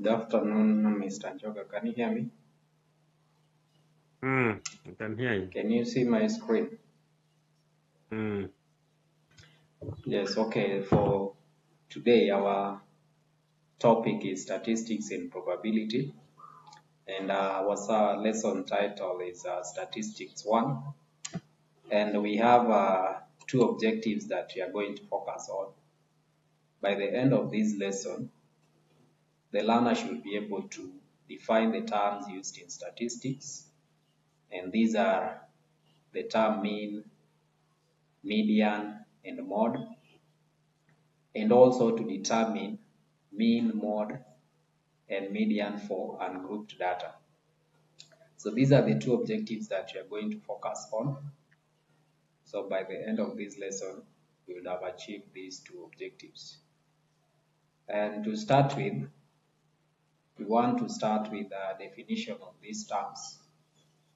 Good afternoon, Mr. Njoga. Can you hear me? I can hear you. Can you see my screen? Yes, okay. For today, our topic is statistics and probability. And our lesson title is Statistics 1. And we have two objectives that we are going to focus on. By the end of this lesson, the learner should be able to define the terms used in statistics. And these are the term mean, median, and mode, and also to determine mean, mode, and median for ungrouped data. So these are the two objectives that we are going to focus on. So by the end of this lesson, we will have achieved these two objectives. And to start with, we want to start with the definition of these terms.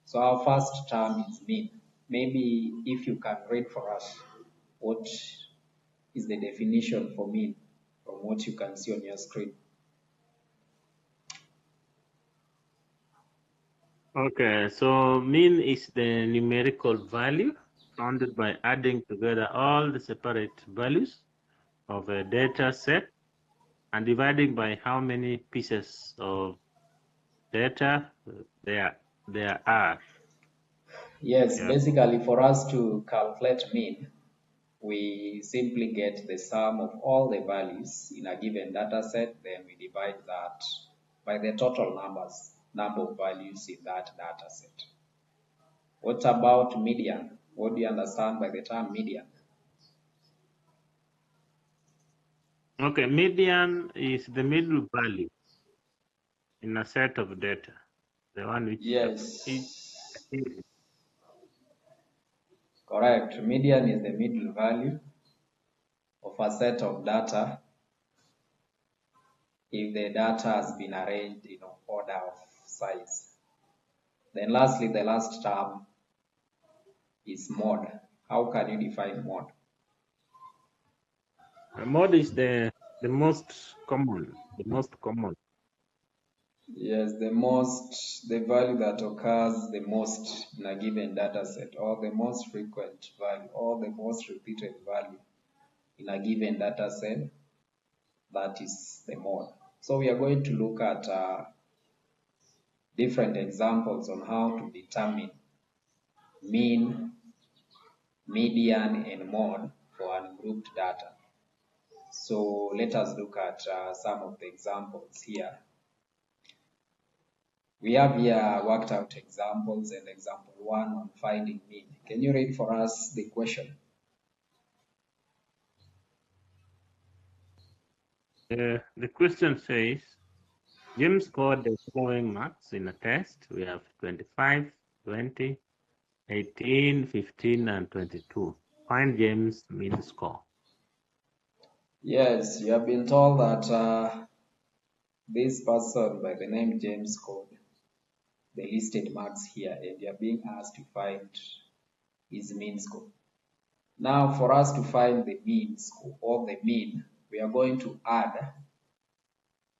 So our first term is mean. Maybe if you can read for us what is the definition for mean from what you can see on your screen. Okay, so mean is the numerical value founded by adding together all the separate values of a data set and dividing by how many pieces of data there are. Yes, Yeah. basically for us to calculate mean, we simply get the sum of all the values in a given data set, then we divide that by the total number of values in that data set. What about median? What do you understand by the term median? Okay, median is the middle value in a set of data, the one which Yes, correct. Median is the middle value of a set of data if the data has been arranged in order of size. Then lastly, the last term is mode. How can you define mode? mode is the most common, Yes, the value that occurs the most in a given data set, or the most frequent value, or the most repeated value in a given data set, that is the mode. So we are going to look at different examples on how to determine mean, median, and mode for ungrouped data. So let us look at some of the examples here. We have here worked out examples, and example 1 on finding mean. Can you read for us the question? The question says, James scored the following marks in a test. We have 25, 20, 18, 15, and 22. Find James' mean score. Yes, you have been told that this person by the name James scored the listed marks here, and you are being asked to find his mean score. Now, for us to find the mean score or the mean, we are going to add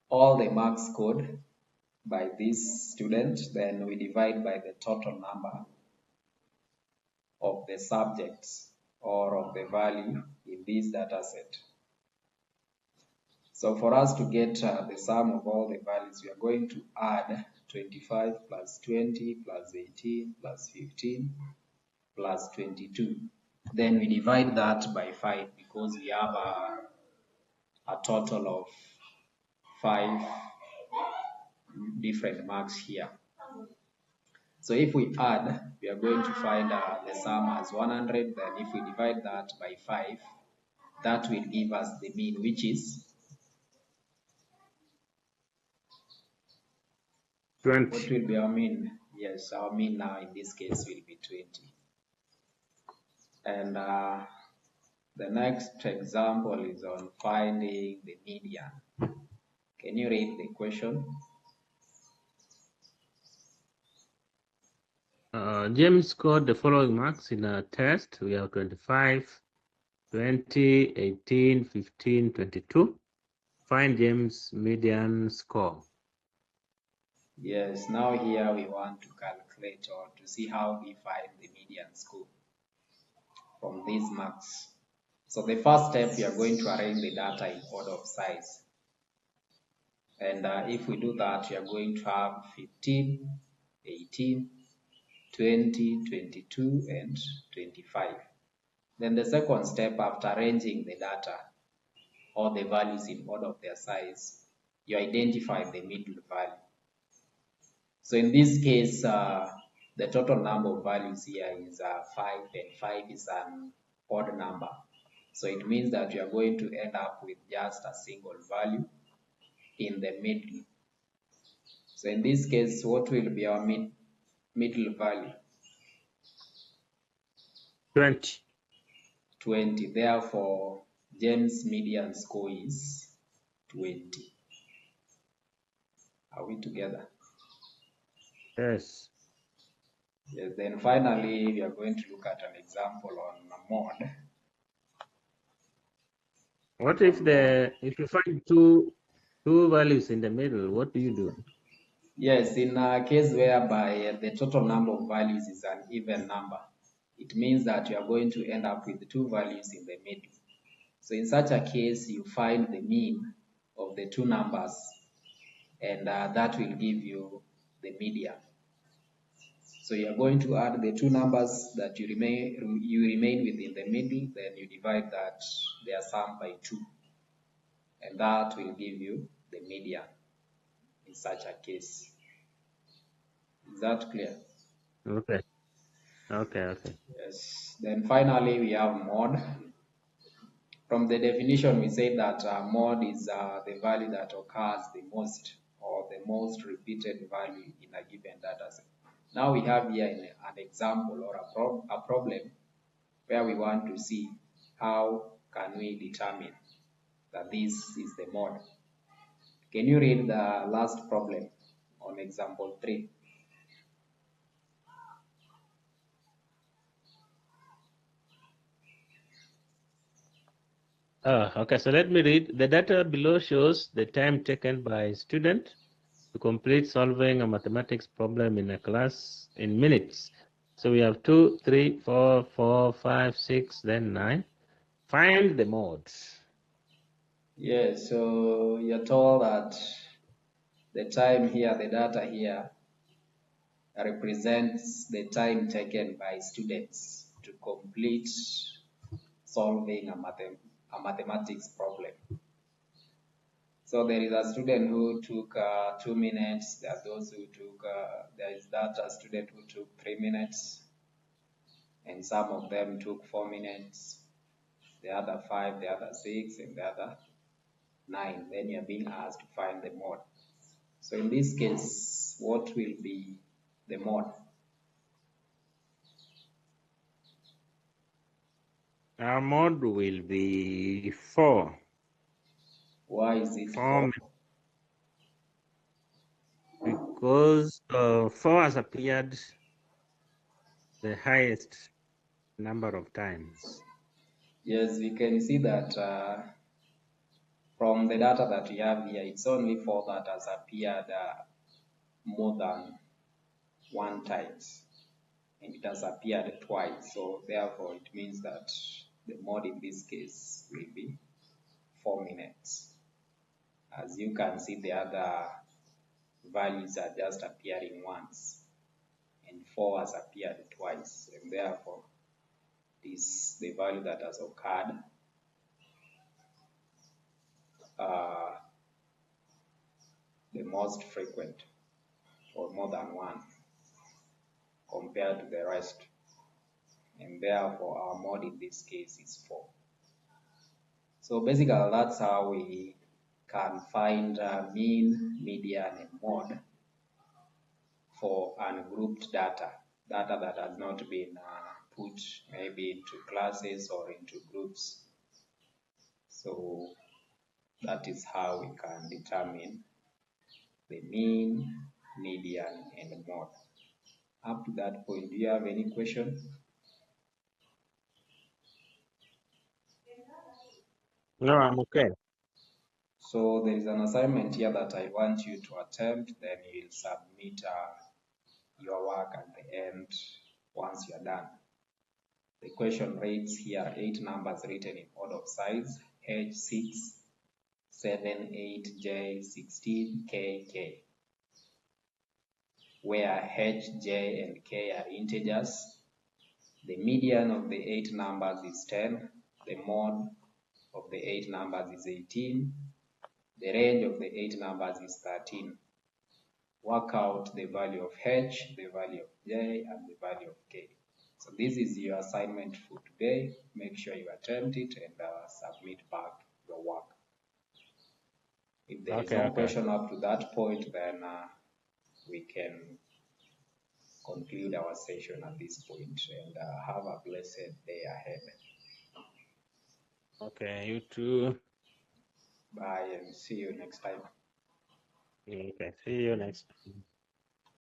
all the marks scored by this student, then we divide by the total number of the subjects or of the value in this data set. So for us to get the sum of all the values, we are going to add 25 plus 20 plus 18 plus 15 plus 22. Then we divide that by 5 because we have a total of 5 different marks here. So if we add, we are going to find the sum as 100. Then if we divide that by 5, that will give us the mean, which is 20. What will be our mean? Yes, our mean now in this case will be 20. And the next example is on finding the median. Can you read the question? James scored the following marks in a test. We have 25, 20, 18, 15, 22. Find James' median score. Yes, now here we want to calculate or to see how we find the median score from these marks. So the first step, we are going to arrange the data in order of size. And if we do that, we are going to have 15, 18, 20, 22, and 25. Then the second step, after arranging the data, all the values in order of their size, you identify the middle value. So in this case, the total number of values here is 5, and 5 is an odd number. So it means that you are going to end up with just a single value in the middle. So in this case, what will be our middle value? 20. 20. Therefore, James' median score is 20. Are we together? Yes. Yes. Then finally, we are going to look at an example on mod. What if you find two values in the middle? What do you do? Yes, in a case whereby the total number of values is an even number, it means that you are going to end up with two values in the middle. So in such a case, you find the mean of the two numbers, and that will give you the median. So you are going to add the two numbers that you remain within the middle, then you divide that their sum by 2, and that will give you the median in such a case. Is that clear? Okay. Okay. Yes. Then finally we have mod. From the definition, we say that mod is the value that occurs the most or the most repeated value in a given data set. Now we have here an example or a problem where we want to see how can we determine that this is the mod. Can you read the last problem on example 3? Okay, so let me read. The data below shows the time taken by a student to complete solving a mathematics problem in a class in minutes. So we have 2, 3, 4, 4, 5, 6, then 9. Find the modes. Yes, so you're told that the time here, the data here, represents the time taken by students to complete solving a mathematics problem. So there is a student who took 2 minutes. There are those who took, there is that a student who took 3 minutes, and some of them took 4 minutes, the other 5, the other 6, and the other 9. Then you're being asked to find the mode. So in this case, what will be the mode? Our mode will be 4. Why is it 4 4? because 4 has appeared the highest number of times. Yes, we can see that from the data that we have here, it's only 4 that has appeared more than 1 times, and it has appeared twice. So therefore, it means that the mode in this case will be 4 minutes. As you can see, the other values are just appearing once, and 4 has appeared twice, and therefore, this the value that has occurred the most frequent, or more than one, compared to the rest, and therefore our mode in this case is 4. So basically that's how we can find mean, median, and mode for ungrouped data that has not been put maybe into classes or into groups. So that is how we can determine the mean, median, and mode. Up to that point, do you have any question? No, I'm okay. So there is an assignment here that I want you to attempt, then you'll submit your work at the end once you're done. The question reads here 8 numbers written in order of size, H6, 7, 8, J, 16, K, K, where H, J, and K are integers. The median of the 8 numbers is 10, the mode of the 8 numbers is 18, the range of the 8 numbers is 13. Work out the value of H, the value of J, and the value of K. So this is your assignment for today. Make sure you attempt it and submit back your work. If there is no question up to that point, then we can conclude our session at this point, and have a blessed day ahead. Okay, you too. Bye and see you next time. Okay, see you next time.